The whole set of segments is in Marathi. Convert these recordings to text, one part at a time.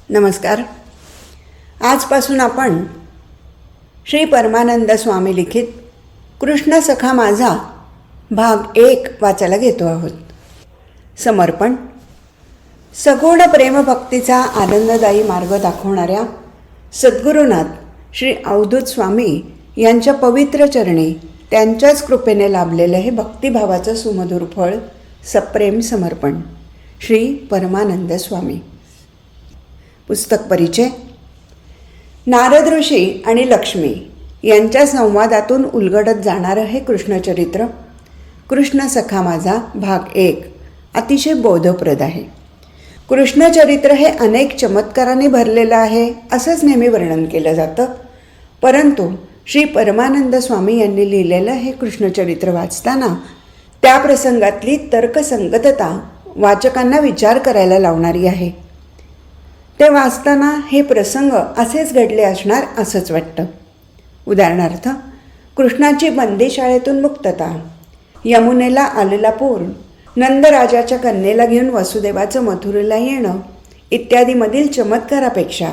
नमस्कार. आजपासून आपण श्री परमानंद स्वामी लिखित कृष्ण सखा माझा भाग 1 वाचायला घेतो आहोत. समर्पण. सगुण प्रेमभक्तीचा आनंददायी मार्ग दाखवणाऱ्या सद्गुरुनाथ श्री अवधूत स्वामी यांच्या पवित्र चरणी त्यांच्याच कृपेने लाभलेलं हे भक्तिभावाचं सुमधुर फळ सप्रेम समर्पण. श्री परमानंद स्वामी. पुस्तक परिचय. नारद ऋषी आणि लक्ष्मी यांच्या संवादातून उलगडत जाणारं हे कृष्णचरित्र कृष्ण सखा माझा भाग 1 अतिशय बोधप्रद आहे. कृष्णचरित्र हे अनेक चमत्कारांनी भरलेलं आहे असंच नेहमी वर्णन केलं जातं, परंतु श्री परमानंद स्वामी यांनी लिहिलेलं हे कृष्णचरित्र वाचताना त्या प्रसंगातली तर्कसंगतता वाचकांना विचार करायला लावणारी आहे. ते वाचताना हे प्रसंग असेच घडले असणार असंच वाटतं. उदाहरणार्थ, कृष्णाची बंदीशाळेतून मुक्तता, यमुनेला आलेला पूर, नंदराजाच्या कन्येला घेऊन वसुदेवाचं मथुरेला येणं इत्यादीमधील चमत्कारापेक्षा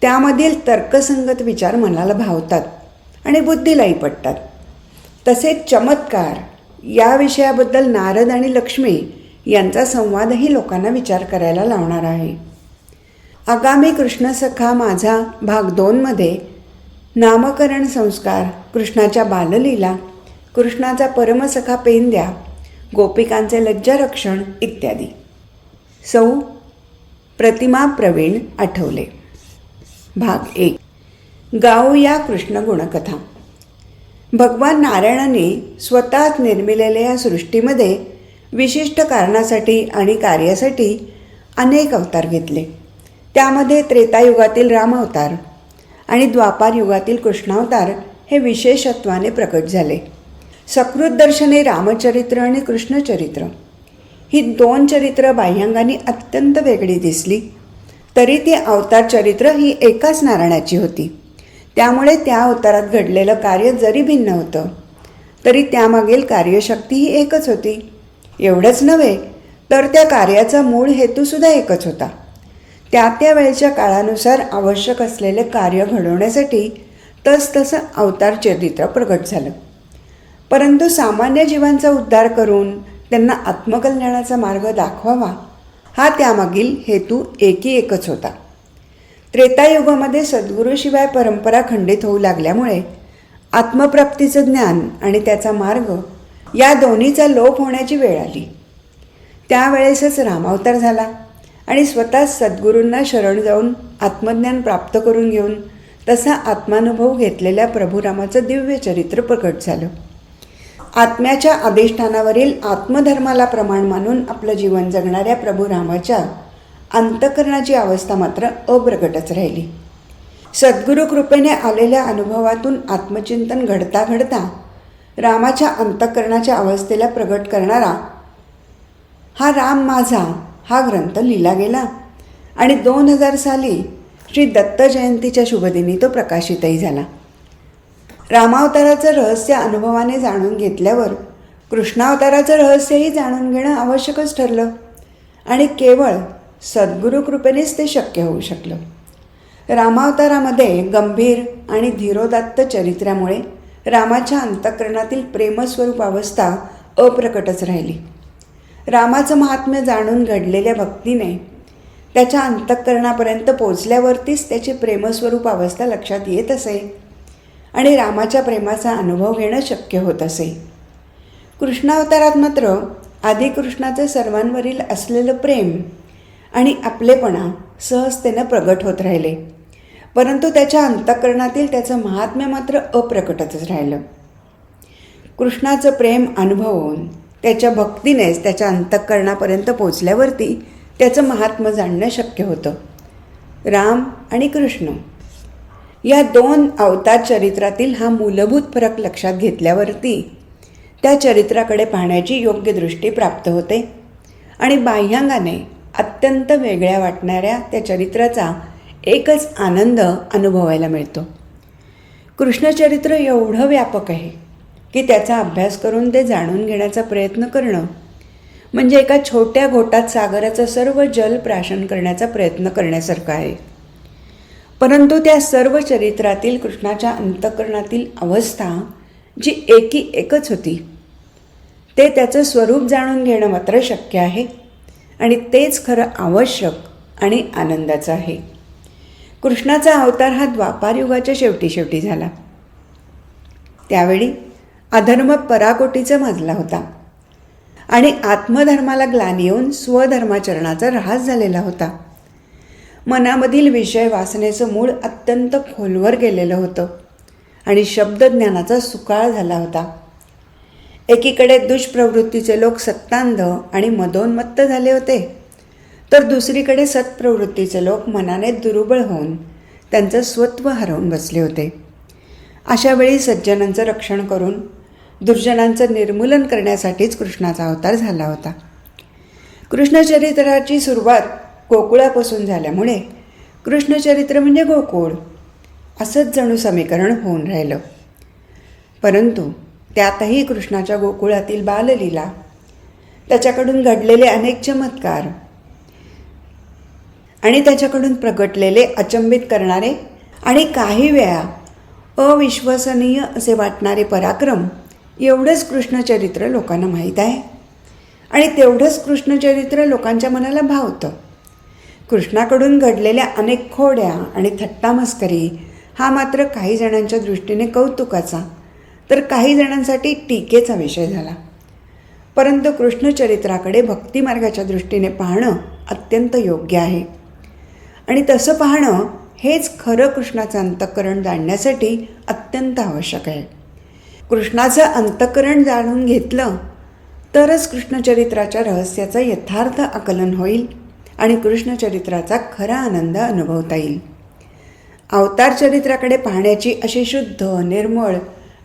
त्यामधील तर्कसंगत विचार मनाला भावतात आणि बुद्धीलाही पटतात. तसेच चमत्कार या विषयाबद्दल नारद आणि लक्ष्मी यांचा संवादही लोकांना विचार करायला लावणार आहे. आगामी कृष्ण सखा माझा भाग 2 मध्ये नामकरण संस्कार, कृष्णाच्या बाललीला, कृष्णाचा परमसखा पेंद्या, गोपिकांचे लज्जारक्षण इत्यादी. सौ प्रतिमा प्रवीण आठवले. भाग 1. गाऊया कृष्ण गुणकथा. भगवान नारायणाने स्वतःच निर्मिलेल्या या सृष्टीमध्ये विशिष्ट कारणासाठी आणि कार्यासाठी अनेक अवतार घेतले. त्यामध्ये त्रेतायुगातील रामावतार आणि द्वापार युगातील कृष्णावतार हे विशेषत्वाने प्रकट झाले. सकृत दर्शने रामचरित्र आणि कृष्णचरित्र ही 2 चरित्र बाह्यांगाने अत्यंत वेगळी दिसली, तरी ती अवतार चरित्र ही एकाच नारायणाची होती. त्यामुळे त्या अवतारात घडलेलं कार्य जरी भिन्न होतं तरी त्यामागील कार्यशक्ती ही एकच होती. एवढंच नव्हे तर त्या कार्याचा मूळ हेतूसुद्धा एकच होता. त्या वेळेच्या काळानुसार आवश्यक असलेले कार्य घडवण्यासाठी तसतसं अवतार चरित्र प्रगट झालं. परंतु सामान्य जीवांचा उद्धार करून त्यांना आत्मकल्याणाचा मार्ग दाखवावा हा त्यामागील हेतू एकच होता. त्रेतायुगामध्ये सद्गुरूशिवाय परंपरा खंडित होऊ लागल्यामुळे आत्मप्राप्तीचं ज्ञान आणि त्याचा मार्ग या दोन्हीचा लोप होण्याची वेळ आली. त्यावेळेसच रामावतार झाला आणि स्वतःच सद्गुरूंना शरण जाऊन आत्मज्ञान प्राप्त करून घेऊन तसा आत्मानुभव घेतलेल्या प्रभुरामाचं दिव्य चरित्र प्रकट झालं. आत्म्याच्या अधिष्ठानावरील आत्मधर्माला प्रमाण मानून आपलं जीवन जगणाऱ्या प्रभुरामाच्या अंतःकरणाची अवस्था मात्र अप्रगटच राहिली. सद्गुरू कृपेने आलेल्या अनुभवातून आत्मचिंतन घडता घडता रामाच्या अंतःकरणाच्या अवस्थेला प्रगट करणारा हा राम माझा हा ग्रंथ लिहिला गेला आणि 2000 साली श्री दत्त जयंतीच्या शुभदिनी तो प्रकाशितही झाला. रामावताराचं रहस्य अनुभवाने जाणून घेतल्यावर कृष्णावताराचं रहस्यही जाणून घेणं आवश्यकच ठरलं आणि केवळ सद्गुरू कृपेनेच ते शक्य होऊ शकलं. रामावतारामध्ये गंभीर आणि धीरोदात्त चरित्रामुळे रामाच्या अंतःकरणातील प्रेमस्वरूप अवस्था अप्रकटच राहिली. रामाचं महात्म्य जाणून घडलेल्या भक्तीने त्याच्या अंतःकरणापर्यंत पोचल्यावरतीच त्याची प्रेमस्वरूप अवस्था लक्षात येत असे आणि रामाच्या प्रेमाचा अनुभव घेणं शक्य होत असे. कृष्णावतारात मात्र आधी कृष्णाचं सर्वांवरील असलेलं प्रेम आणि आपलेपणा सहजतेनं प्रगट होत राहिले, परंतु त्याच्या अंतःकरणातील त्याचं महात्म्य मात्र अप्रकटच राहिलं. कृष्णाचं प्रेम अनुभवून त्याच्या भक्तीनेच त्याच्या अंतःकरणापर्यंत पोचल्यावरती त्याचं महात्म्य जाणणं शक्य होतं. राम आणि कृष्ण या 2 अवतार चरित्रातील हा मूलभूत फरक लक्षात घेतल्यावरती त्या चरित्राकडे पाहण्याची योग्य दृष्टी प्राप्त होते आणि बाह्यांगाने अत्यंत वेगळ्या वाटणाऱ्या त्या चरित्राचा एकच आनंद अनुभवायला मिळतो. कृष्णचरित्र एवढं व्यापक आहे की त्याचा अभ्यास करून ते जाणून घेण्याचा प्रयत्न करणं म्हणजे एका छोट्या घोटात सागराचं सर्व जल प्राशन करण्याचा प्रयत्न करण्यासारखा आहे. परंतु त्या सर्व चरित्रातील कृष्णाच्या अंतःकरणातील अवस्था जी एकच होती, ते त्याचं स्वरूप जाणून घेणं मात्र शक्य आहे आणि तेच खरं आवश्यक आणि आनंदाचं आहे. कृष्णाचा अवतार हा द्वापारयुगाच्या शेवटी झाला. त्यावेळी अधर्म पराकोटीचा माजला होता आणि आत्मधर्माला ग्लानी येऊन स्वधर्माचरणाचा ऱ्हास झालेला होता. मनामधील विषय वासनेचं मूळ अत्यंत खोलवर गेलेलं होतं आणि शब्दज्ञानाचा सुकाळ झाला होता. एकीकडे दुष्प्रवृत्तीचे लोक सत्तांध आणि मदोन्मत्त झाले होते, तर दुसरीकडे सत्प्रवृत्तीचे लोक मनाने दुर्बळ होऊन त्यांचं स्वत्व हरवून बसले होते. अशा वेळी सज्जनांचं रक्षण करून दुर्जनांचं निर्मूलन करण्यासाठीच कृष्णाचा अवतार झाला होता. कृष्णचरित्राची सुरुवात गोकुळापासून झाल्यामुळे कृष्णचरित्र म्हणजे गोकुळ असंच जणू समीकरण होऊन राहिलं. परंतु त्यातही कृष्णाच्या गोकुळातील बाललीला, त्याच्याकडून घडलेले अनेक चमत्कार आणि त्याच्याकडून प्रगटलेले अचंबित करणारे आणि काही वेळा अविश्वसनीय असे वाटणारे पराक्रम, एवढंच कृष्णचरित्र लोकांना माहीत आहे आणि तेवढंच कृष्णचरित्र लोकांच्या मनाला भावतं. कृष्णाकडून घडलेल्या अनेक खोड्या आणि थट्टामस्करी हा मात्र काही जणांच्या दृष्टीने कौतुकाचा तर काही जणांसाठी टीकेचा विषय झाला. परंतु कृष्णचरित्राकडे भक्तिमार्गाच्या दृष्टीने पाहणं अत्यंत योग्य आहे आणि तसं पाहणं हेच खरं कृष्णाचं अंतःकरण जाणण्यासाठी अत्यंत आवश्यक आहे. कृष्णाचं अंतःकरण जाणून घेतलं तरच कृष्णचरित्राच्या रहस्याचं यथार्थ आकलन होईल आणि कृष्णचरित्राचा खरा आनंद अनुभवता येईल. अवतार चरित्राकडे पाहण्याची अशी शुद्ध, निर्मळ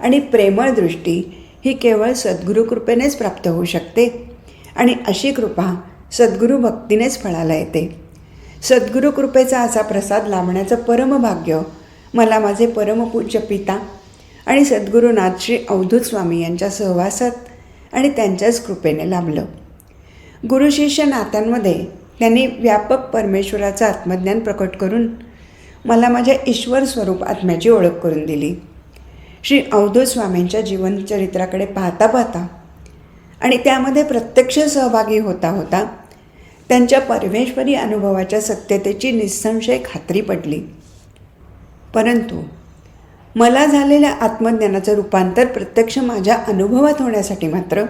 आणि प्रेमळ दृष्टी ही केवळ सद्गुरू कृपेनेच प्राप्त होऊ शकते आणि अशी कृपा सद्गुरू भक्तीनेच फळाला येते. सद्गुरू कृपेचा असा प्रसाद लाभण्याचं परमभाग्य मला माझे परमपूज्य पिता आणि सद्गुरुनाथ श्री अवधूत स्वामी यांच्या सहवासात आणि त्यांच्याच कृपेने लाभलं. गुरुशिष्य नात्यांमध्ये त्यांनी व्यापक परमेश्वराचं आत्मज्ञान प्रकट करून मला माझ्या ईश्वर स्वरूप आत्म्याची ओळख करून दिली. श्री अवधूत स्वामींच्या जीवनचरित्राकडे पाहता पाहता आणि त्यामध्ये प्रत्यक्ष सहभागी होता होता त्यांच्या परमेश्वरी अनुभवाच्या सत्यतेची निस्संशय खात्री पडली. परंतु मला झालेल्या आत्मज्ञानाचं रूपांतर प्रत्यक्ष माझ्या अनुभवात होण्यासाठी मात्र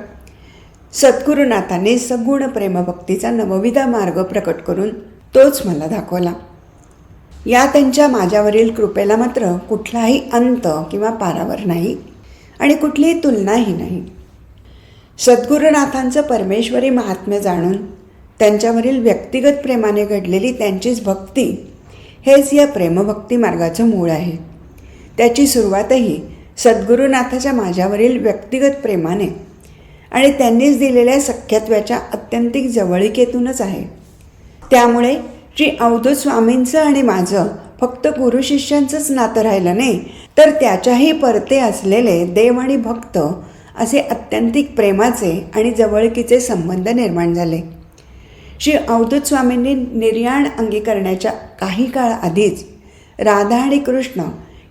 सद्गुरुनाथांनी सगुण प्रेमभक्तीचा नवविध मार्ग प्रकट करून तोच मला दाखवला. या त्यांच्या माझ्यावरील कृपेला मात्र कुठलाही अंत किंवा पारावर नाही आणि कुठलीही तुलनाही नाही. सद्गुरुनाथांचं परमेश्वरी महात्म्य जाणून त्यांच्यावरील व्यक्तिगत प्रेमाने घडलेली त्यांचीच भक्ती हेच या प्रेमभक्ती मार्गाचं मूळ आहे. त्याची सुरुवातही सद्गुरुनाथाच्या माझ्यावरील व्यक्तिगत प्रेमाने आणि त्यांनीच दिलेल्या सख्यत्वाच्या अत्यंतिक जवळिकेतूनच आहे. त्यामुळे श्री अवधूत स्वामींचं आणि माझं फक्त गुरुशिष्यांचंच नातं राहिलं नाही, तर त्याच्याही परते असलेले देव आणि भक्त असे अत्यंतिक प्रेमाचे आणि जवळकीचे संबंध निर्माण झाले. श्री अवधूत स्वामींनी निर्याण अंगीकरण्याच्या काही काळ आधीच राधा आणि कृष्ण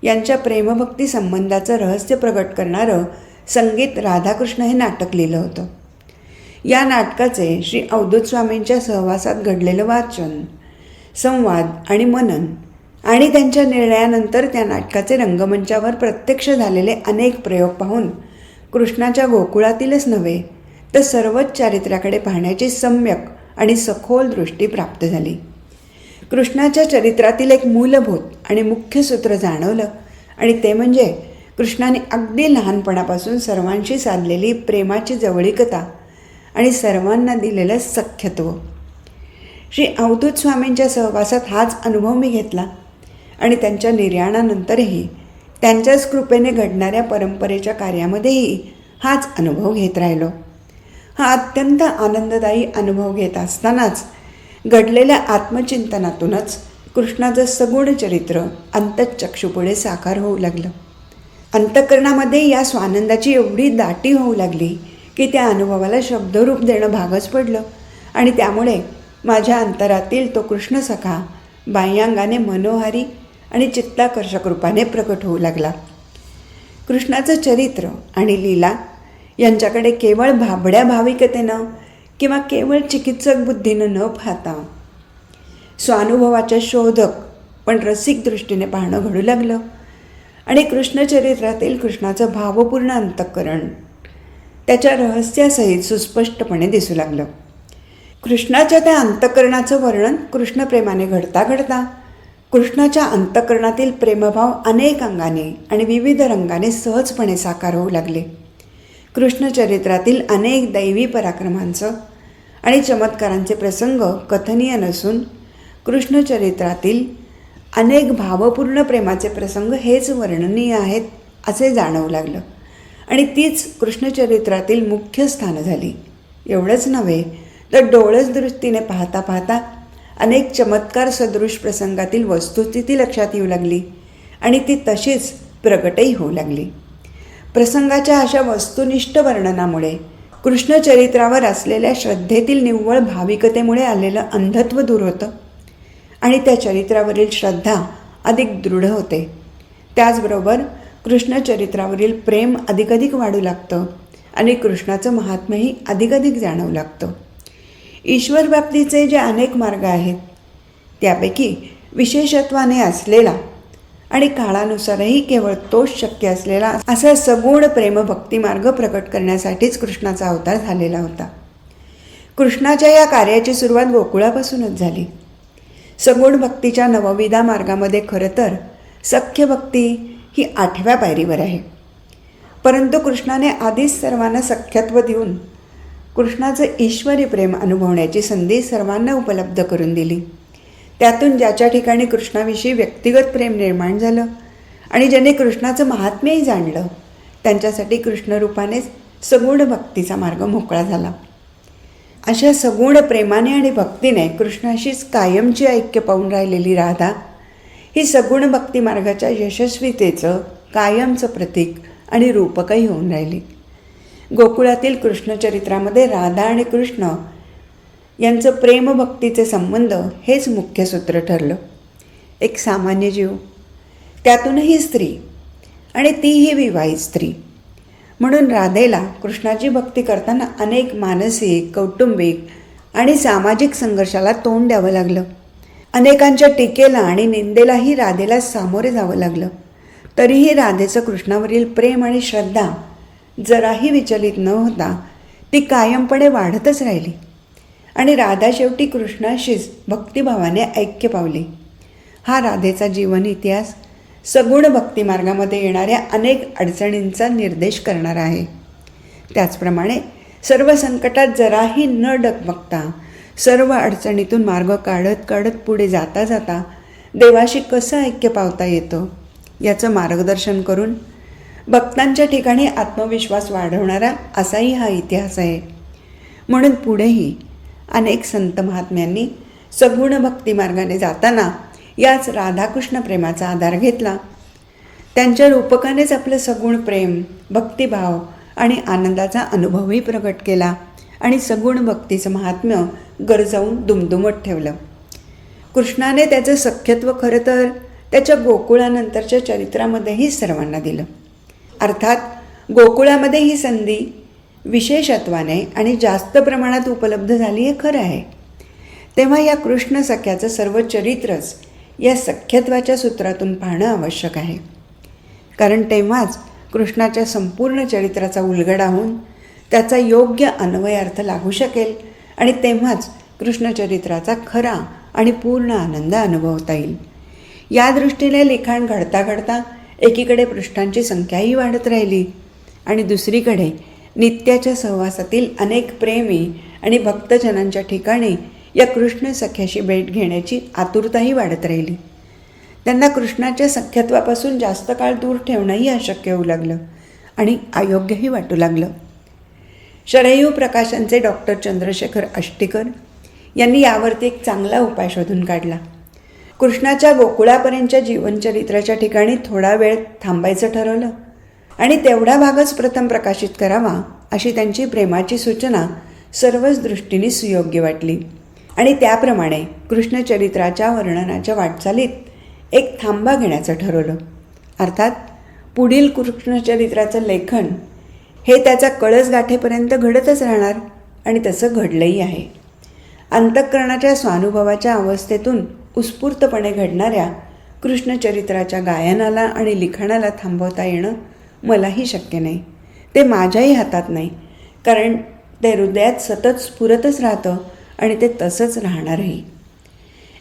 यांच्या प्रेमभक्ती संबंधाचं रहस्य प्रगट करणारं संगीत राधाकृष्ण हे नाटक लिहिलं होतं. या नाटकाचे श्री अवधूत स्वामींच्या सहवासात घडलेलं वाचन, संवाद आणि मनन आणि त्यांच्या निर्णयानंतर त्या नाटकाचे रंगमंचावर प्रत्यक्ष झालेले अनेक प्रयोग पाहून कृष्णाच्या गोकुळातीलच नव्हे तर सर्वच चारित्र्याकडे पाहण्याची सम्यक आणि सखोल दृष्टी प्राप्त झाली. कृष्णाच्या चरित्रातील एक मूलभूत आणि मुख्य सूत्र जाणवलं आणि ते म्हणजे कृष्णाने अगदी लहानपणापासून सर्वांशी साधलेली प्रेमाची जवळीकता आणि सर्वांना दिलेलं सख्यत्व. श्री अवधूत स्वामींच्या सहवासात हाच अनुभव मी घेतला आणि त्यांच्या निर्याणानंतरही त्यांच्याच कृपेने घडणाऱ्या परंपरेच्या कार्यामध्येही हाच अनुभव घेत राहिलो. हा अत्यंत आनंददायी अनुभव घेत असतानाच घडलेल्या आत्मचिंतनातूनच कृष्णाचं सगुण चरित्र अंतःचक्षुपुढे साकार होऊ लागलं. अंतःकरणामध्ये या स्वानंदाची एवढी दाटी होऊ लागली की त्या अनुभवाला शब्दरूप देणं भागच पडलं आणि त्यामुळे माझ्या अंतरातील तो कृष्णसखा बाह्यांगाने मनोहारी आणि चित्ताकर्षक रूपाने प्रकट होऊ लागला. कृष्णाचं चरित्र आणि लीला यांच्याकडे केवळ भाबड्या भाविकतेनं किंवा केवळ चिकित्सक बुद्धीनं न पाहता स्वानुभवाच्या शोधक पण रसिक दृष्टीने पाहणं घडू लागलं आणि कृष्णचरित्रातील कृष्णाचं भावपूर्ण अंतःकरण त्याच्या रहस्यासहित सुस्पष्टपणे दिसू लागलं. कृष्णाच्या त्या अंतःकरणाचं वर्णन कृष्णप्रेमाने घडता घडता कृष्णाच्या अंतःकरणातील प्रेमभाव अनेक अंगाने आणि विविध रंगाने सहजपणे साकार होऊ लागले. कृष्णचरित्रातील अनेक दैवी पराक्रमांचं आणि चमत्कारांचे प्रसंग कथनीय नसून कृष्णचरित्रातील अनेक भावपूर्ण प्रेमाचे प्रसंग हेच वर्णनीय आहेत असे जाणवू लागलं आणि तीच कृष्णचरित्रातील मुख्य स्थानं झाली. एवढंच नव्हे तर डोळस दृष्टीने पाहता पाहता अनेक चमत्कार सदृश प्रसंगातील वस्तुस्थिती लक्षात येऊ लागली आणि ती तशीच प्रगटही होऊ लागली. प्रसंगाच्या अशा वस्तुनिष्ठ वर्णनामुळे कृष्णचरित्रावर असलेल्या श्रद्धेतील निव्वळ भाविकतेमुळे आलेलं अंधत्व दूर होतं आणि त्या चरित्रावरील श्रद्धा अधिक दृढ होते. त्याचबरोबर कृष्णचरित्रावरील प्रेम अधिकाधिक वाढू लागतं आणि कृष्णाचं महात्म्यही अधिकाधिक जाणवू लागतं. ईश्वरप्राप्तीचे जे अनेक मार्ग आहेत त्यापैकी विशेषत्वाने असलेला आणि काळानुसारही केवळ तोच शक्य असलेला असा सगुण प्रेमभक्ती मार्ग प्रकट करण्यासाठीच कृष्णाचा अवतार झालेला होता. कृष्णाच्या या कार्याची सुरुवात गोकुळापासूनच झाली. सगुण भक्तीच्या नवविधा मार्गामध्ये खरं तर सख्य भक्ती ही 8व्या पायरीवर आहे. परंतु कृष्णाने आधीच सर्वांना सख्यत्व देऊन कृष्णाचं ईश्वरी प्रेम अनुभवण्याची संधी सर्वांना उपलब्ध करून दिली. त्यातून ज्याच्या ठिकाणी कृष्णाविषयी व्यक्तिगत प्रेम निर्माण झालं आणि ज्याने कृष्णाचं महात्म्यही जाणलं त्यांच्यासाठी कृष्णरूपानेच सगुण भक्तीचा मार्ग मोकळा झाला. अशा सगुण प्रेमाने आणि भक्तीने कृष्णाशीच कायमची ऐक्य पाहून राहिलेली राधा ही सगुण भक्ती मार्गाच्या यशस्वीतेचं कायमचं प्रतीक आणि रूपकही होऊन राहिली. गोकुळातील कृष्णचरित्रामध्ये राधा आणि कृष्ण यांचं प्रेमभक्तीचे संबंध हेच मुख्य सूत्र ठरलं. एक सामान्य जीव, त्यातूनही स्त्री आणि तीही विवाहित स्त्री म्हणून राधेला कृष्णाची भक्ती करताना अनेक मानसिक, कौटुंबिक आणि सामाजिक संघर्षाला तोंड द्यावं लागलं. अनेकांच्या टीकेला आणि निंदेलाही राधेला सामोरे जावं लागलं. तरीही राधेचं कृष्णावरील प्रेम आणि श्रद्धा जराही विचलित न होता ती कायमपणे वाढतच राहिली आणि राधा शेवटी कृष्णाशीच भक्तिभावाने ऐक्य पावली. हा राधेचा जीवन इतिहास सगुण भक्तिमार्गामध्ये येणाऱ्या अनेक अडचणींचा निर्देश करणारा आहे. त्याचप्रमाणे सर्व संकटात जराही न डगमगता सर्व अडचणीतून मार्ग काढत काढत पुढे जाता जाता देवाशी कसं ऐक्य पावता येतं याचं मार्गदर्शन करून भक्तांच्या ठिकाणी आत्मविश्वास वाढवणारा असाही हा इतिहास आहे. म्हणून पुढेही अनेक संत महात्म्यांनी सगुण भक्तिमार्गाने जाताना याच राधाकृष्ण प्रेमाचा आधार घेतला. त्यांच्या रूपकानेच आपलं सगुण प्रेम, भक्तिभाव आणि आनंदाचा अनुभवही प्रकट केला आणि सगुण भक्तीचं महात्म्य गरजावून दुमदुमत ठेवलं. कृष्णाने त्याचं सख्यत्व खरं तर त्याच्या गोकुळानंतरच्या चरित्रामध्येही सर्वांना दिलं. अर्थात गोकुळामध्ये ही संधी विशेषत्वाने आणि जास्त प्रमाणात उपलब्ध झाली हे खरं आहे. तेव्हा या कृष्ण सख्याचं सर्व चरित्रच या सख्यत्वाच्या सूत्रातून पाहणं आवश्यक आहे. कारण तेव्हाच कृष्णाच्या संपूर्ण चरित्राचा उलगडा होऊन त्याचा योग्य अन्वयार्थ लागू शकेल आणि तेव्हाच कृष्णचरित्राचा खरा आणि पूर्ण आनंद अनुभवता येईल. या दृष्टीने लिखाण घडता घडता एकीकडे पृष्ठांची संख्याही वाढत राहिली आणि दुसरीकडे नित्याच्या सहवासातील अनेक प्रेमी आणि भक्तजनांच्या ठिकाणी या कृष्ण सख्याशी भेट घेण्याची आतुरताही वाढत राहिली. त्यांना कृष्णाच्या सख्यत्वापासून जास्त काळ दूर ठेवणंही अशक्य होऊ लागलं आणि अयोग्यही वाटू लागलं. शरयू प्रकाशनचे डॉक्टर चंद्रशेखर आष्टीकर यांनी यावरती एक चांगला उपाय शोधून काढला. कृष्णाच्या गोकुळापर्यंतच्या जीवनचरित्राच्या ठिकाणी थोडा वेळ थांबायचं ठरवलं आणि तेवढा भागच प्रथम प्रकाशित करावा अशी त्यांची प्रेमाची सूचना सर्वच दृष्टीने सुयोग्य वाटली. आणि त्याप्रमाणे कृष्णचरित्राच्या वर्णनाच्या वाटचालीत एक थांबा घेण्याचं ठरवलं. अर्थात पुढील कृष्णचरित्राचं लेखन हे त्याचा कळस गाठेपर्यंत घडतच राहणार आणि तसं घडलंही आहे. अंतःकरणाच्या स्वानुभवाच्या अवस्थेतून उत्स्फूर्तपणे घडणाऱ्या कृष्णचरित्राच्या गायनाला आणि लिखाणाला थांबवता येणं मलाही शक्य नाही. ते माझ्याही हातात नाही, कारण ते हृदयात सतत स्फुरतच राहतं आणि ते तसंच राहणारही.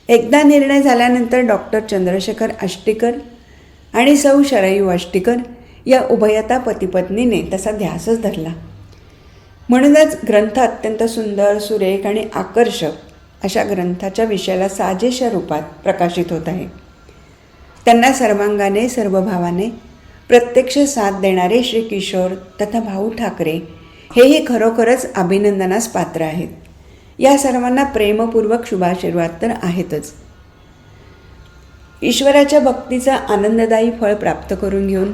एकदा निर्णय झाल्यानंतर डॉक्टर चंद्रशेखर आष्टीकर आणि सौ शरयू आष्टीकर या उभयता पतिपत्नीने तसा ध्यासच धरला. म्हणूनच ग्रंथ अत्यंत सुंदर, सुरेख आणि आकर्षक अशा ग्रंथाच्या विषयाला साजेशा रूपात प्रकाशित होत आहे. त्यांना सर्वांगाने सर्वभावाने प्रत्यक्ष साथ देणारे श्री किशोर तथा भाऊ ठाकरे हेही खरोखरच अभिनंदनास पात्र आहेत. या सर्वांना प्रेमपूर्वक शुभाशीर्वाद तर आहेतच. ईश्वराच्या भक्तीचा आनंददायी फळ प्राप्त करून घेऊन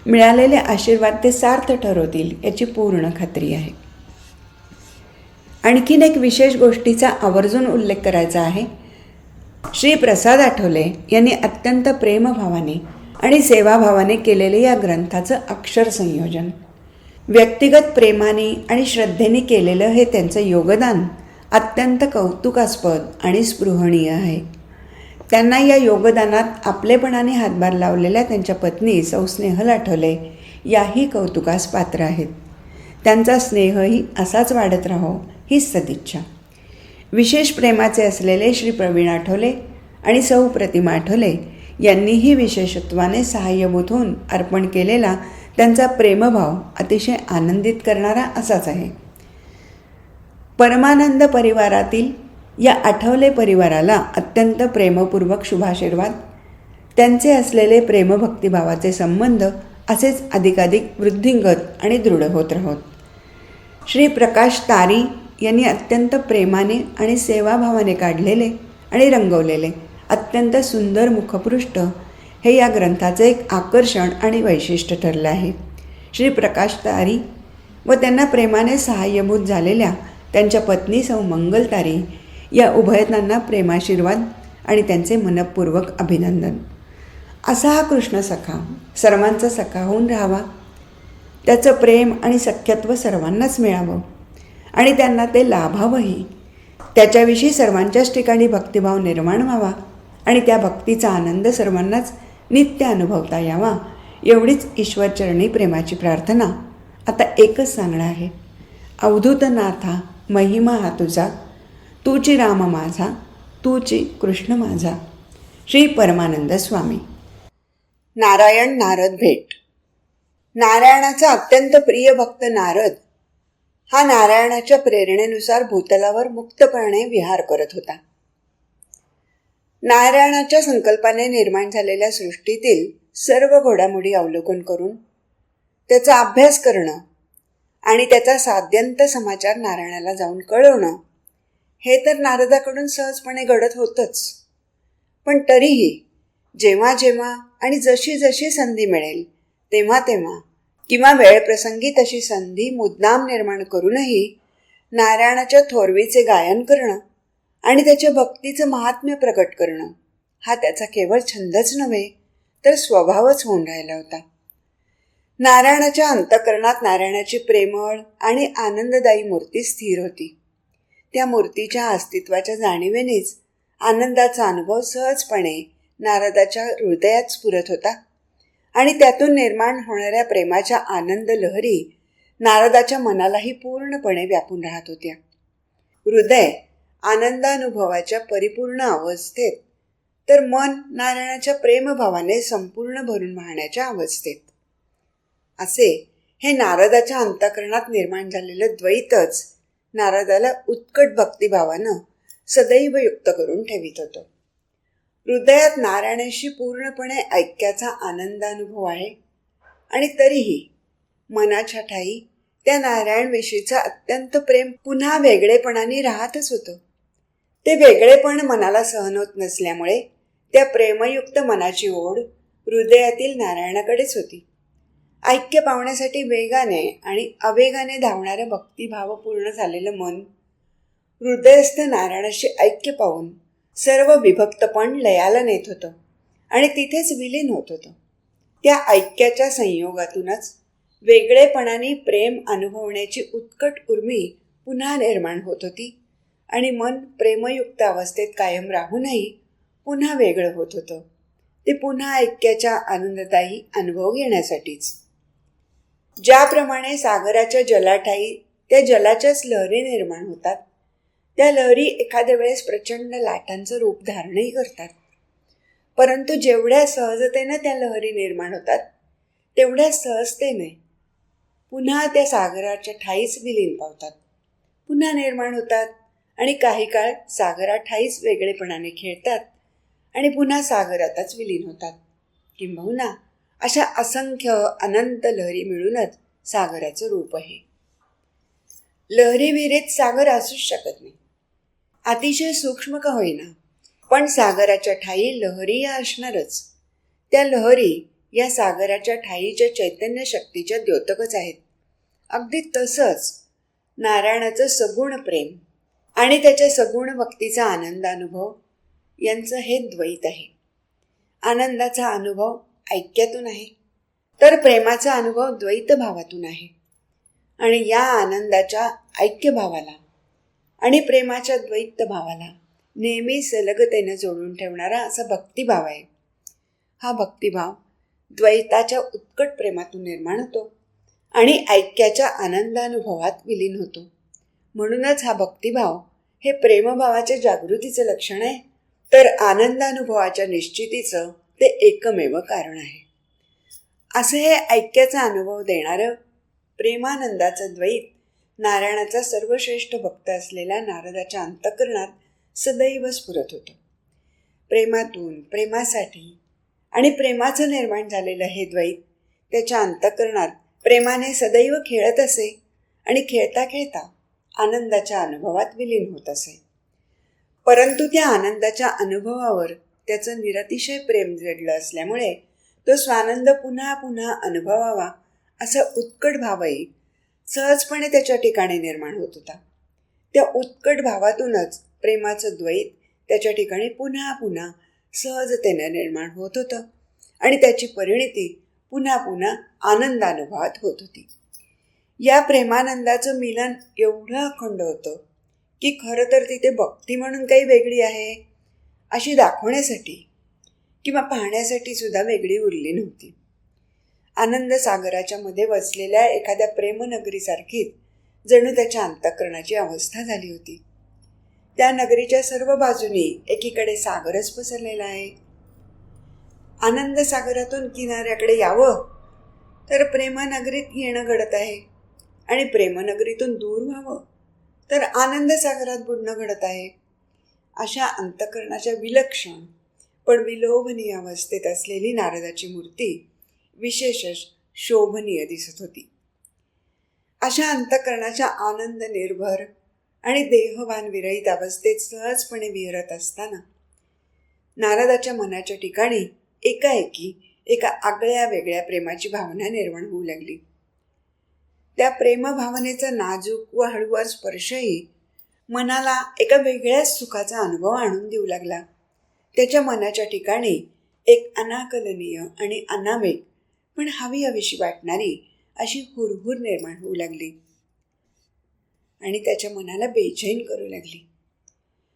मिळालेले आशीर्वाद ते सार्थ ठरवतील याची पूर्ण खात्री आहे. आणखीन एक विशेष गोष्टीचा आवर्जून उल्लेख करायचा आहे. श्री प्रसाद आठवले यांनी अत्यंत प्रेमभावाने आणि सेवाभावाने केलेले या ग्रंथाचं अक्षर संयोजन, व्यक्तिगत प्रेमाने आणि श्रद्धेने केलेलं हे त्यांचं योगदान अत्यंत कौतुकास्पद आणि स्पृहणीय आहे. त्यांना या योगदानात आपलेपणाने हातभार लावलेल्या त्यांच्या पत्नी सौ स्नेहल आठवले याही कौतुकास पात्र आहेत. त्यांचा स्नेहही असाच वाढत राहो हीच सदिच्छा. विशेष प्रेमाचे असलेले श्री प्रवीण आठवले आणि सौ प्रतिमा आठवले यांनीही विशेषत्वाने सहाय्यभूत होऊन अर्पण केलेला त्यांचा प्रेमभाव अतिशय आनंदित करणारा असाच आहे. परमानंद परिवारातील या आठवले परिवाराला अत्यंत प्रेमपूर्वक शुभाशीर्वाद. त्यांचे असलेले प्रेमभक्तिभावाचे संबंध असेच अधिकाधिक वृद्धिंगत आणि दृढ होत राहोत. श्री प्रकाश तारी यांनी अत्यंत प्रेमाने आणि सेवाभावाने काढलेले आणि रंगवलेले अत्यंत सुंदर मुखपृष्ठ हे या ग्रंथाचे एक आकर्षण आणि वैशिष्ट्य ठरलं आहे. श्री प्रकाश तारी व त्यांना प्रेमाने सहाय्यभूत झालेल्या त्यांच्या पत्नी सौ मंगल तारी या उभयतांना प्रेमाशीर्वाद आणि त्यांचे मनपूर्वक अभिनंदन. असा हा कृष्ण सखा सर्वांचा सखा होऊन राहावा, त्याचं प्रेम आणि सख्यत्व सर्वांनाच मिळावं आणि त्यांना ते लाभावंही. त्याच्याविषयी सर्वांच्याच ठिकाणी भक्तिभाव निर्माण व्हावा आणि त्या भक्तीचा आनंद सर्वांनाच नित्य अनुभवता यावा, एवढीच ईश्वरचरणी प्रेमाची प्रार्थना आता एकच सांगणं आहे. अवधूत नाथा महिमा हा तुझा, तूची राम माझा, तूची कृष्ण माझा. श्री परमानंद स्वामी. नारायण नारद भेट. नारायणाचा अत्यंत प्रिय भक्त नारद हा नारायणाच्या प्रेरणेनुसार भूतलावर मुक्तपणे विहार करत होता. नारायणाच्या संकल्पाने निर्माण झालेल्या सृष्टीतील सर्व घडामोडी अवलोकन करून त्याचा अभ्यास करणं आणि त्याचा साध्यंत समाचार नारायणाला जाऊन कळवणं हे तर नारदाकडून सहजपणे घडत होतंच. पण तरीही जेव्हा जेव्हा आणि जशी जशी संधी मिळेल तेव्हा तेव्हा किंवा वेळप्रसंगी तशी संधी मुद्दाम निर्माण करूनही नारायणाच्या थोरवीचे गायन करणं आणि त्याच्या भक्तीचं महात्म्य प्रकट करणं हा त्याचा केवळ छंदच नव्हे तर स्वभावच होऊन राहिला होता. नारायणाच्या अंतःकरणात नारायणाची प्रेमळ आणि आनंददायी मूर्ती स्थिर होती. त्या मूर्तीच्या अस्तित्वाच्या जाणीवेनेच आनंदाचा अनुभव सहजपणे नारदाच्या हृदयात स्फुरत होता आणि त्यातून निर्माण होणाऱ्या प्रेमाच्या आनंद लहरी नारदाच्या मनालाही पूर्णपणे व्यापून राहत होत्या. हृदय आनंदानुभवाच्या परिपूर्ण अवस्थेत तर मन नारायणाच्या प्रेमभावाने संपूर्ण भरून वाहण्याच्या अवस्थेत. असे हे नारदाच्या अंतःकरणात निर्माण झालेलं द्वैतच नारदाला उत्कट भक्तिभावानं सदैव युक्त करून ठेवित होतं. हृदयात नारायणाशी पूर्णपणे ऐक्याचा आनंदानुभव आहे आणि तरीही मनाच्या ठाई त्या नारायणविषयीचं अत्यंत प्रेम पुन्हा वेगळेपणाने राहतच होतं. ते वेगळेपण मनाला सहन होत नसल्यामुळे त्या प्रेमयुक्त मनाची ओढ हृदयातील नारायणाकडेच होती. ऐक्य पावण्यासाठी वेगाने आणि अवेगाने धावणारं भक्तिभावपूर्ण झालेलं मन हृदयस्थ नारायणाशी ऐक्य पाहून सर्व विभक्तपण लयाला नेत होतं आणि तिथेच विलीन होत होतं. त्या ऐक्याच्या संयोगातूनच वेगळेपणाने प्रेम अनुभवण्याची उत्कट उर्मी पुन्हा निर्माण होत होती आणि मन प्रेमयुक्त अवस्थेत कायम राहूनही पुन्हा वेगळं होत होतं, ते पुन्हा ऐक्याच्या आनंददायी अनुभव घेण्यासाठीच. ज्याप्रमाणे सागराच्या जलाठायी त्या जलाच्याच लहरी निर्माण होतात, त्या लहरी एखाद्या वेळेस प्रचंड लाटांचं रूप धारणही करतात, परंतु जेवढ्या सहजतेनं त्या लहरी निर्माण होतात तेवढ्या सहजतेने पुन्हा त्या सागराच्या ठाईच विलीन पावतात, पुन्हा निर्माण होतात आणि काही काळ सागराठाईच वेगळेपणाने खेळतात आणि पुन्हा सागरातच विलीन होतात. किंबहुना अशा असंख्य अनंत लहरी मिळूनच सागराचं रूप आहे. लहरी विहिरीत सागर असूच शकत नाही, अतिशय सूक्ष्म का होईना, पण सागराच्या ठाई लहरी या असणारच. त्या लहरी या सागराच्या ठाईच्या चैतन्य शक्तीच्या द्योतकच आहेत. अगदी तसंच नारायणाचं सगुण प्रेम आणि त्याच्या सगुण भक्तीचा आनंद अनुभव यांचं हे द्वैत आहे. आनंदाचा अनुभव ऐक्यातून आहे, तर प्रेमाचा अनुभव द्वैत भावातून आहे. आणि या आनंदाच्या ऐक्यभावाला आणि प्रेमाच्या द्वैत भावाला नेहमी सलगतेनं जोडून ठेवणारा असा भक्तिभाव आहे. हा भक्तिभाव द्वैताच्या उत्कट प्रेमातून निर्माण होतो आणि ऐक्याच्या आनंदानुभवात विलीन होतो. म्हणूनच हा भक्तिभाव हे प्रेमभावाच्या जागृतीचं लक्षण आहे, तर आनंदानुभवाच्या निश्चितीचं ते एकमेव कारण आहे. असं हे ऐक्याचा अनुभव देणारं प्रेमानंदाचं द्वैत नारायणाचा सर्वश्रेष्ठ भक्त असलेल्या नारदाच्या अंतःकरणात सदैव स्फुरत होतं. प्रेमातून प्रेमासाठी आणि प्रेमाचं निर्माण झालेलं हे द्वैत त्याच्या अंतःकरणात प्रेमाने सदैव खेळत असे आणि खेळता खेळता आनंदाच्या अनुभवात विलीन होत असे. परंतु त्या आनंदाच्या अनुभवावर त्याचं निरतिशय प्रेम जडलं असल्यामुळे तो स्वानंद पुन्हा पुन्हा अनुभवावा असा उत्कट भावही सहजपणे त्याच्या ठिकाणी निर्माण होत होता. त्या उत्कट भावातूनच प्रेमाचं द्वैत त्याच्या ठिकाणी पुन्हा पुन्हा सहजतेने निर्माण होत होतं आणि त्याची परिणिती पुन्हा पुन्हा आनंदानुभवात होत होती. या प्रेमानंदाचं मिलन एवढं अखंड होतं की खरं तर तिथे भक्ती म्हणून काही वेगळी आहे अशी दाखवण्यासाठी किंवा पाहण्यासाठी सुद्धा वेगळी उरली नव्हती. आनंद सागराच्या मध्ये वसलेल्या एखाद्या प्रेमनगरीसारखीच जणू त्याच्या अंतःकरणाची अवस्था झाली होती. त्या नगरीच्या सर्व बाजूनी एकीकडे सागरच पसरलेला आहे. आनंद सागरातून किनाऱ्याकडे यावं तर प्रेमनगरीत येणं घडत आहे आणि प्रेमनगरीतून दूर व्हावं तर आनंद सागरात बुडणं घडत आहे. अशा अंतःकरणाच्या विलक्षण पण विलोभनीय अवस्थेत असलेली नारदाची मूर्ती विशेषच शोभनीय दिसत होती. अशा अंतःकरणाच्या आनंद निर्भर आणि देहभान विरहित अवस्थेत सहजपणे विहरत असताना नारदाच्या मनाच्या ठिकाणी एकाएकी एका आगळ्या वेगळ्या प्रेमाची भावना निर्माण होऊ लागली. त्या प्रेमभावनेचा नाजूक व हळूवार स्पर्शही मनाला एका वेगळ्याच सुखाचा अनुभव आणून देऊ लागला. त्याच्या मनाच्या ठिकाणी एक अनाकलनीय आणि अनामिक पण हवी हवीशी वाटणारी अशी हुरहुर निर्माण होऊ लागली आणि त्याच्या मनाला बेचैन करू लागली.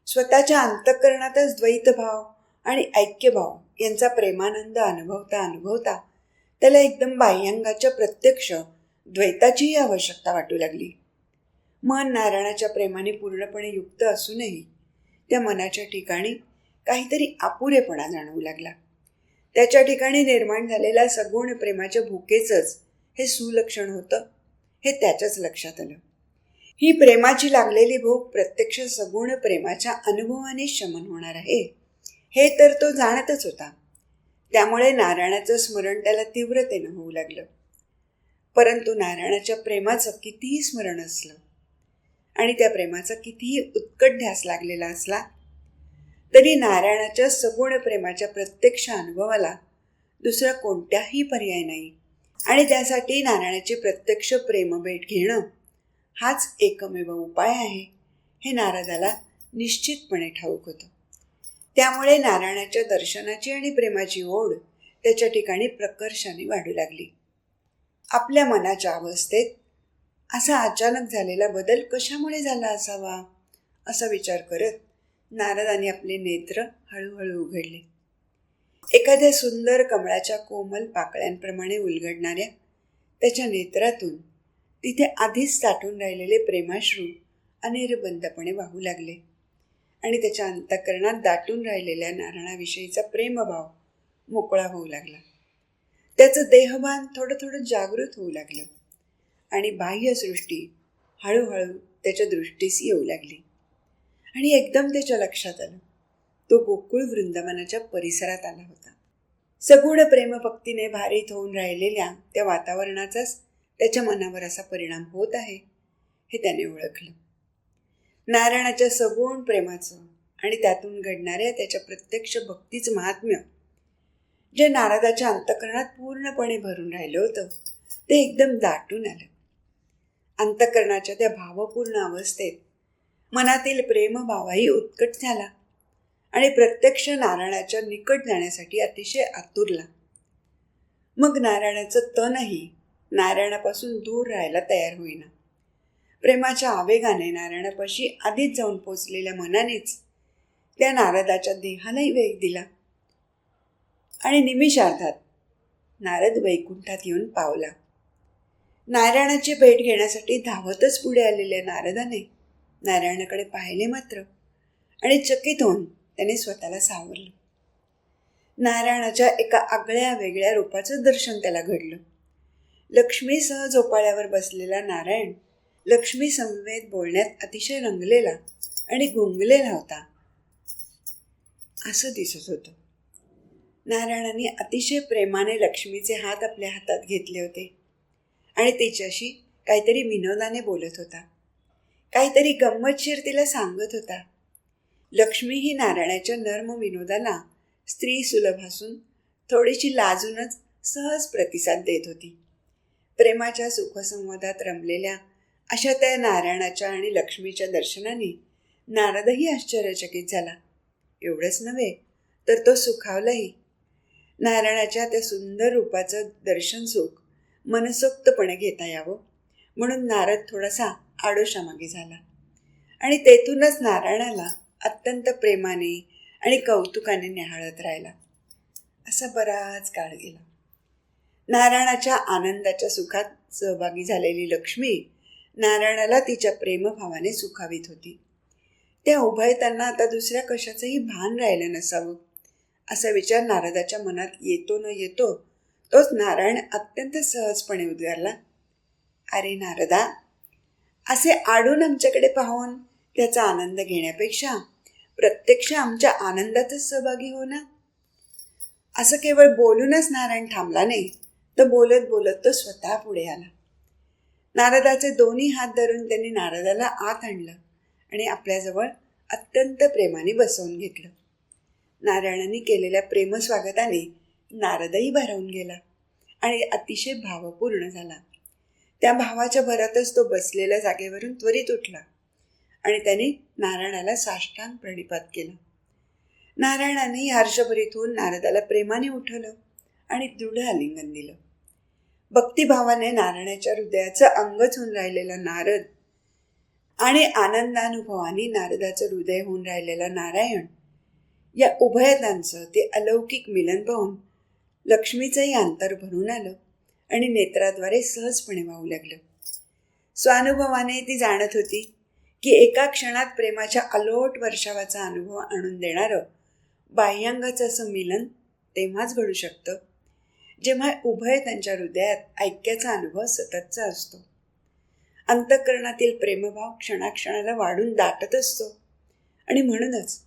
स्वतःच्या अंतःकरणातच द्वैतभाव आणि ऐक्यभाव यांचा प्रेमानंद अनुभवता अनुभवता त्याला एकदम बाह्यांगाच्या प्रत्यक्ष द्वैताचीही आवश्यकता वाटू लागली. मन नारायणाच्या प्रेमाने पूर्णपणे युक्त असूनही त्या मनाच्या ठिकाणी काहीतरी अपुरेपणा जाणवू लागला. त्याच्या ठिकाणी निर्माण झालेल्या सगुण प्रेमाच्या भुकेचंच हे सुलक्षण होतं हे त्याच्याच लक्षात आलं. ही प्रेमाची लागलेली भूक प्रत्यक्ष सगुण प्रेमाच्या अनुभवाने शमन होणार आहे हे तर तो जाणतच होता. त्यामुळे नारायणाचं स्मरण त्याला तीव्रतेनं होऊ लागलं. परंतु नारायणाच्या प्रेमाचं कितीही स्मरण असलं आणि त्या प्रेमाचा कितीही उत्कट ध्यास लागलेला असला तरी नारायणाच्या सगुण प्रेमाच्या प्रत्यक्ष अनुभवाला दुसरा कोणताही पर्याय नाही आणि त्यासाठी नारायणाची प्रत्यक्ष प्रेमभेट घेणं हाच एकमेव उपाय आहे हे नारदाला निश्चितपणे ठाऊक होतं. त्यामुळे नारायणाच्या दर्शनाची आणि प्रेमाची ओढ त्याच्या ठिकाणी प्रकर्षाने वाढू लागली. आपल्या मनाच्या अवस्थेत असा अचानक झालेला बदल कशामुळे झाला असावा असा विचार करत नारदाने आपले नेत्र हळूहळू उघडले. एखाद्या सुंदर कमळाच्या कोमल पाकळ्यांप्रमाणे उलगडणाऱ्या त्याच्या नेत्रातून तिथे आधीच साठून राहिलेले प्रेमाश्रू अनिर्बंधपणे वाहू लागले आणि त्याच्या अंतःकरणात दाटून राहिलेल्या नारायणाविषयीचा प्रेमभाव मोकळा होऊ लागला. त्याचं देहभान थोडं थोडं जागृत होऊ लागलं आणि बाह्यसृष्टी हळूहळू त्याच्या दृष्टीस येऊ लागली. आणि एकदम त्याच्या लक्षात आलं, तो गोकुळ वृंदावनाच्या परिसरात आला होता. सगुण प्रेमभक्तीने भारित होऊन राहिलेल्या त्या वातावरणाचाच त्याच्या मनावर असा परिणाम होत आहे हे त्याने ओळखलं. नारायणाच्या सगुण प्रेमाचं आणि त्यातून घडणाऱ्या त्याच्या प्रत्यक्ष भक्तीचं महात्म्य जे नारदाच्या अंतःकरणात पूर्णपणे भरून राहिलं होतं ते एकदम दाटून आलं. अंतःकरणाच्या त्या भावपूर्ण अवस्थेत मनातील प्रेमभावही उत्कट झाला आणि प्रत्यक्ष नारायणाच्या निकट जाण्यासाठी अतिशय आतुरला. मग नारायणाचं तनही नारायणापासून दूर राहायला तयार होईना. प्रेमाच्या आवेगाने नारायणापाशी आधीच जाऊन पोचलेल्या मनानेच त्या नारदाच्या देहालाही वेग दिला आणि निमिषार्धात नारद वैकुंठात येऊन पावला. नारायणाची भेट घेण्यासाठी धावतच पुढे आलेल्या नारदाने नारायणाकडे पाहिले मात्र आणि चकित होऊन त्याने स्वतःला सावरलं. नारायणाच्या एका आगळ्या वेगळ्या रूपाचं दर्शन त्याला घडलं. लक्ष्मीसह झोपाळ्यावर बसलेला नारायण लक्ष्मी समवेत बोलण्यात अतिशय रंगलेला आणि गुंगलेला होता असं दिसत होतं. नारायणाने अतिशय प्रेमाने लक्ष्मीचे हात आपल्या हातात घेतले होते आणि तिच्याशी काहीतरी विनोदाने बोलत होता, काहीतरी गंमतशीर तिला सांगत होता. लक्ष्मी ही नारायणाच्या नर्म विनोदाला स्त्री सुलभ असून थोडीशी लाजूनच सहज प्रतिसाद देत होती. प्रेमाच्या सुखसंवादात रमलेल्या अशा त्या नारायणाच्या आणि लक्ष्मीच्या दर्शनाने नारदही आश्चर्यचकित झाला. एवढंच नव्हे तर तो सुखावलाही. नारायणाच्या त्या सुंदर रूपाचं दर्शन सुख मनसोक्तपणे घेता यावं म्हणून नारद थोडासा आडोशामागे झाला आणि तेथूनच नारायणाला अत्यंत प्रेमाने आणि कौतुकाने न्याहाळत राहिला. असा बराच काळ गेला. नारायणाच्या आनंदाच्या सुखात सहभागी झालेली लक्ष्मी नारायणाला तिच्या प्रेमभावाने सुखावीत होती. त्या उभयतांना आता दुसऱ्या कशाचंही भान राहिलं नसावं असा विचार नारदाच्या मनात येतो न येतो तोच नारायण अत्यंत सहजपणे उद्गारला, अरे नारदा, असे आडून आमच्याकडे पाहून त्याचा आनंद घेण्यापेक्षा प्रत्यक्ष आमच्या आनंदातच सहभागी हो ना. असं केवळ बोलूनच नारायण थांबला नाही तर बोलत बोलत तो स्वतः पुढे आला. नारदाचे दोन्ही हात धरून त्यांनी नारदाला आत आणलं आणि आपल्याजवळ अत्यंत प्रेमाने बसवून घेतलं. नारायणाने केलेल्या प्रेमस्वागताने नारदही भारावून गेला आणि अतिशय भावपूर्ण झाला. त्या भावाच्या भरातच तो बसलेल्या जागेवरून त्वरित उठला आणि त्याने नारायणाला साष्टांग प्रणिपात केला. नारायणाने हर्षभरीत होऊन नारदाला प्रेमाने उठवलं आणि दृढ आलिंगन दिलं. भक्तिभावाने नारायणाच्या हृदयाचं अंगच होऊन राहिलेला नारद आणि आनंदानुभवाने नारदाचं हृदय होऊन राहिलेला नारायण या उभयतांचं ते अलौकिक मिलन पाहून लक्ष्मीचंही अंतर भरून आलं आणि नेत्राद्वारे सहजपणे वाहू लागलं. स्वानुभवाने ती जाणत होती की एका क्षणात प्रेमाच्या अलोट वर्षावाचा अनुभव आणून देणारं बाह्यांगाचं असं मिलन तेव्हाच घडू शकतं जेव्हा उभय त्यांच्या हृदयात ऐक्याचा अनुभव सततचा असतो. अंतःकरणातील प्रेमभाव क्षणाक्षणाला वाढून दाटत असतो आणि म्हणूनच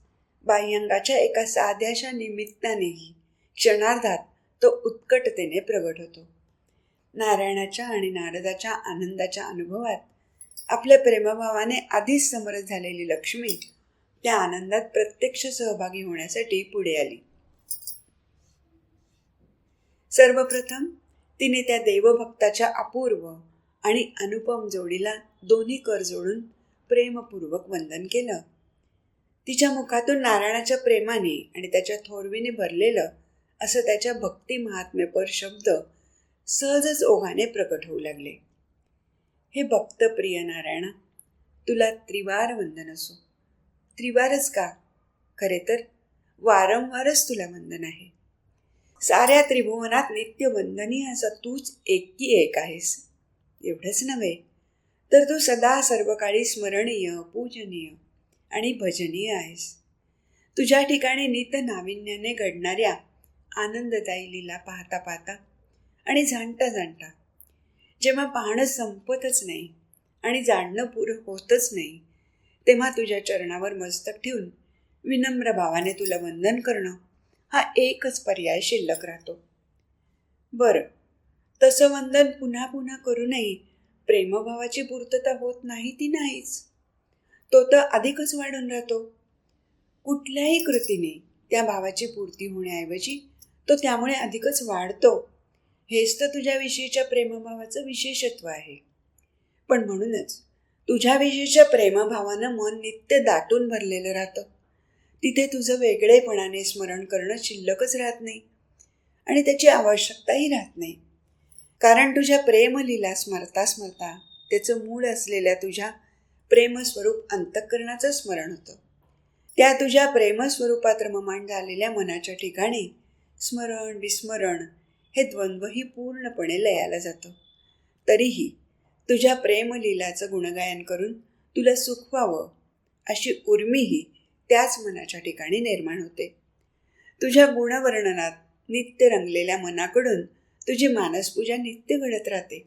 बाह्यांगाच्या एका साध्याशा निमित्तानेही क्षणार्धात तो उत्कटतेने प्रगट होतो. नारायणाच्या आणि नारदाच्या आनंदाच्या अनुभवात आपल्या प्रेमभावाने आधीच समरस झालेली लक्ष्मी त्या आनंदात प्रत्यक्ष सहभागी होण्यासाठी पुढे आली. सर्वप्रथम तिने त्या देवभक्ताच्या अपूर्व आणि अनुपम जोडीला दोन्ही कर जोडून प्रेमपूर्वक वंदन केलं. तिच्या मुखातून नारायणाच्या प्रेमाने आणि त्याच्या थोरवीने भरलेलं असं त्याच्या भक्ती महात्म्यपर शब्द सहजच ओघाने प्रकट होऊ लागले. हे भक्त प्रिय नारायणा, तुला त्रिवार वंदन असो. त्रिवारच का, खरे तर वारंवारच तुला वंदन आहे. साऱ्या त्रिभुवनात नित्य वंदनीय असा तूच एकी एक आहेस. एवढंच नव्हे तर तू सदा सर्व काळी स्मरणीय, पूजनीय आणि भजनीय आहेस. तुझ्या ठिकाणी नित नाविन्याने घडणाऱ्या आनंददायी लीला पाहता पाहता आणि जाणता जाणता, जेव्हा पाहणं संपतच नाही आणि जाणणं पुरं होतच नाही, तेव्हा तुझ्या चरणावर मस्तक ठेवून विनम्र भावाने तुला वंदन करणं हा एकच पर्याय शिल्लक राहतो. बरं, तसं वंदन पुन्हा पुन्हा करूनही प्रेमभावाची पूर्तता होत नाही ती नाहीच. तो तर अधिकच वाढून राहतो. कुठल्याही कृतीने त्या भावाची पूर्ती होण्याऐवजी तो त्यामुळे अधिकच वाढतो. हेच तर तुझ्याविषयीच्या प्रेमभावाचं विशेषत्व आहे. पण म्हणूनच तुझ्याविषयीच्या प्रेमभावानं मन नित्य दाटून भरलेलं राहतं. तिथे तुझं वेगळेपणाने स्मरण करणं शिल्लकच राहत नाही आणि त्याची आवश्यकताही राहत नाही. कारण तुझ्या प्रेमलीला स्मरता स्मरता त्याचं मूळ असलेल्या तुझ्या प्रेमस्वरूप अंतःकरणाचं स्मरण होतं. त्या तुझ्या प्रेमस्वरूपात रममाण झालेल्या मनाच्या ठिकाणी स्मरण विस्मरण हे द्वंद्वही पूर्णपणे लयाला जातं. तरीही तुझ्या प्रेमलीलाचं गुणगायन करून तुला सुख व्हावं अशी उर्मीही त्याच मनाच्या ठिकाणी निर्माण होते. तुझ्या गुणवर्णनात नित्य रंगलेल्या मनाकडून तुझी मानसपूजा नित्य घडत राहते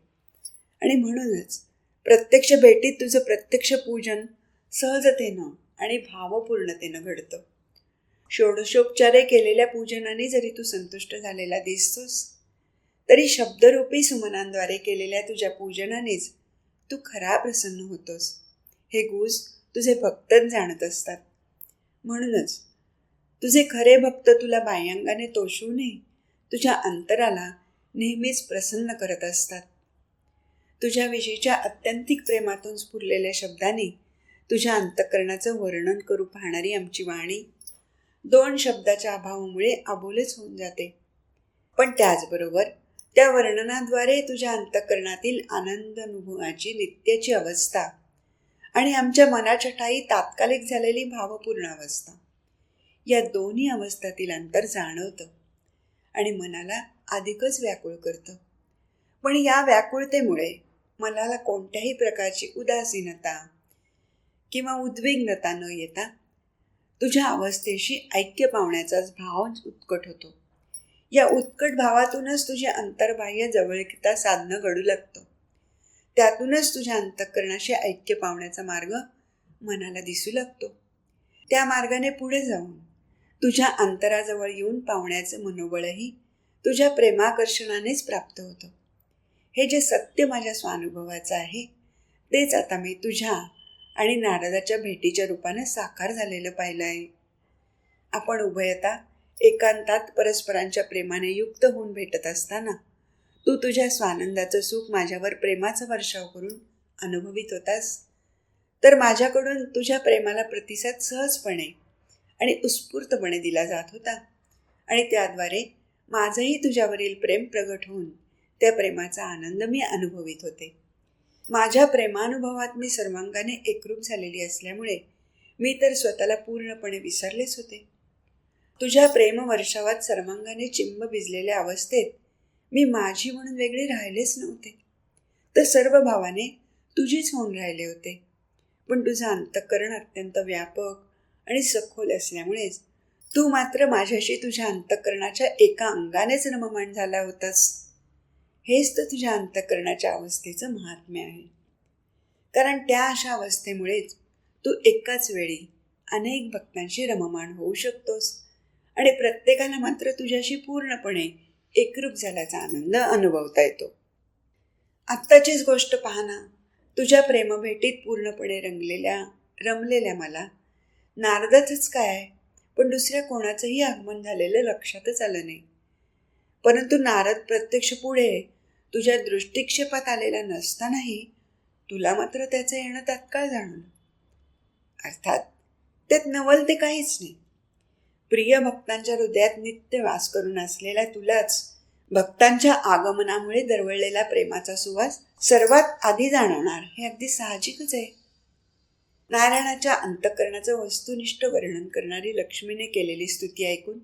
आणि म्हणूनच प्रत्यक्ष भेटीत तुझं प्रत्यक्ष पूजन सहजतेनं आणि भावपूर्णतेनं घडतं. षोडशोपचारे केलेल्या पूजनाने जरी तू संतुष्ट झालेला दिसतोस, तरी शब्दरूपी सुमनांद्वारे केलेल्या तुझ्या पूजनानेच तू खरा प्रसन्न होतोस. हे गुज तुझे भक्तच जाणत असतात. म्हणूनच तुझे खरे भक्त तुला बाह्यांगाने तोषूनही तुझ्या अंतराला नेहमीच प्रसन्न करत असतात. तुझ्याविषयीच्या अत्यंतिक प्रेमातून स्फुरलेल्या शब्दांनी तुझ्या अंतःकरणाचं वर्णन करू पाहणारी आमची वाणी 2 शब्दाच्या अभावामुळे अबोलच होऊन जाते. पण त्याचबरोबर त्या वर्णनाद्वारे तुझ्या अंतःकरणातील आनंद अनुभवाची नित्याची अवस्था आणि आमच्या मनाच्या ठायी तात्कालिक झालेली भावपूर्ण अवस्था, या दोन्ही अवस्थातील अंतर जाणवतं आणि मनाला अधिकच व्याकुळ करतं. पण या व्याकुळतेमुळे मनाला कोणत्याही प्रकारची उदासीनता किंवा उद्विग्नता न येता तुझ्या अवस्थेशी ऐक्य पावण्याचाच भाव उत्कट होतो. या उत्कट भावातूनच तुझे अंतर्बाह्य जवळकीता साधणं घडू लागतं. त्यातूनच तुझ्या अंतःकरणाशी ऐक्य पावण्याचा मार्ग मनाला दिसू लागतो. त्या मार्गाने पुढे जाऊन तुझ्या अंतराजवळ येऊन पावण्याचं मनोबळही तुझ्या प्रेमाकर्षणानेच प्राप्त होतं. हे जे सत्य माझ्या स्वानुभवाचं आहे तेच आता मी तुझ्या आणि नारदाच्या भेटीच्या रूपानं साकार झालेलं पाहिलं आहे. आपण उभयता एकांतात परस्परांच्या प्रेमाने युक्त होऊन भेटत असताना तू तुझ्या स्वानंदाचं सुख माझ्यावर प्रेमाचा वर्षाव करून अनुभवित होतास, तर माझ्याकडून तुझ्या प्रेमाला प्रतिसाद सहजपणे आणि उत्स्फूर्तपणे दिला जात होता आणि त्याद्वारे माझंही तुझ्यावरील प्रेम प्रगट होऊन त्या प्रेमाचा आनंद मी अनुभवित होते. माझ्या प्रेमानुभवात मी सर्वांगाने एकरूप झालेली असल्यामुळे मी तर स्वतःला पूर्णपणे विसरलेच होते. तुझ्या प्रेमवर्षावात सर्वांगाने चिंब भिजलेल्या अवस्थेत मी माझी म्हणून वेगळी राहिलेच नव्हते, तर सर्व भावाने तुझीच होऊन राहिले होते. पण तुझं अंतःकरण अत्यंत व्यापक आणि सखोल असल्यामुळेच तू मात्र माझ्याशी तुझ्या अंतःकरणाच्या एका अंगानेच रममाण झाला होतास. हेच तर तुझ्या अंतःकरणाच्या अवस्थेचं महात्म्य आहे. कारण त्या अशा अवस्थेमुळेच तू एकाच वेळी अनेक भक्तांशी रममाण होऊ शकतोस आणि प्रत्येकाला मात्र तुझ्याशी पूर्णपणे एकरूप झाल्याचा आनंद अनुभवता येतो. आत्ताचीच गोष्ट पाहना. तुझ्या प्रेमभेटीत पूर्णपणे रमलेल्या मला नारदाचंच काय, पण दुसऱ्या कोणाचंही आगमन झालेलं लक्षातच आलं नाही. परंतु नारद प्रत्यक्ष पुढे तुझ्या दृष्टिक्षेपात आलेला नसतानाही तुला मात्र त्याचं येणं तात्काळ जाणवलं. अर्थात त्यात नवल ते काहीच नाही. प्रिय भक्तांच्या हृदयात नित्य वास करून असलेला तुलाच भक्तांच्या आगमनामुळे दरवळलेला प्रेमाचा सुवास सर्वात आधी जाणवणार हे अगदी साहजिकच आहे. नारायणाच्या अंतःकरणाचं वस्तुनिष्ठ वर्णन करणारी लक्ष्मीने केलेली स्तुती ऐकून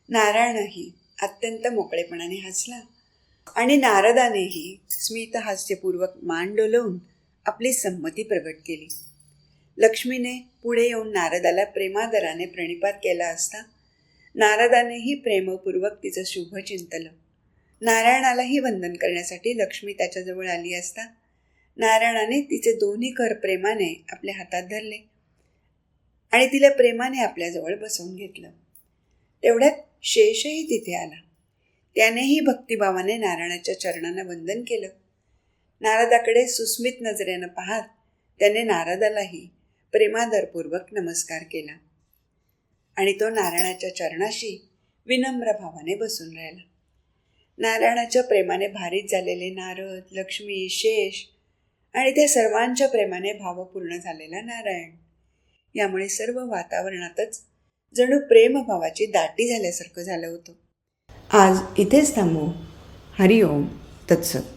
नारायणही अत्यंत मोकळेपणाने हसला आणि नारदानेही स्मितहास्यपूर्वक मान डोलवून आपली संमती प्रगट केली. लक्ष्मीने पुढे येऊन नारदाला प्रेमादराने प्रणिपात केला असता नारदानेही प्रेमपूर्वक तिचं शुभ चिंतलं. नारायणालाही वंदन करण्यासाठी लक्ष्मी त्याच्याजवळ आली असता नारायणाने तिचे दोन्ही कर प्रेमाने आपल्या हातात धरले आणि तिला प्रेमाने आपल्याजवळ बसवून घेतलं. तेवढ्यात शेषही तिथे आला. त्यानेही भक्तिभावाने नारायणाच्या चरणांना वंदन केलं. नारदाकडे सुस्मित नजरेनं पाहत त्याने नारदालाही प्रेमादरपूर्वक नमस्कार केला आणि तो नारायणाच्या चरणाशी विनम्र भावाने बसून राहिला. नारायणाच्या प्रेमाने भारित झालेले नारद, लक्ष्मी, शेष आणि त्या सर्वांच्या प्रेमाने भावपूर्ण झालेला नारायण, यामुळे सर्व वातावरणातच जणू प्रेमभावाची दाटी झाल्यासारखं झालं होतं. आज इथेच थांबू. हरिओम तत्सत.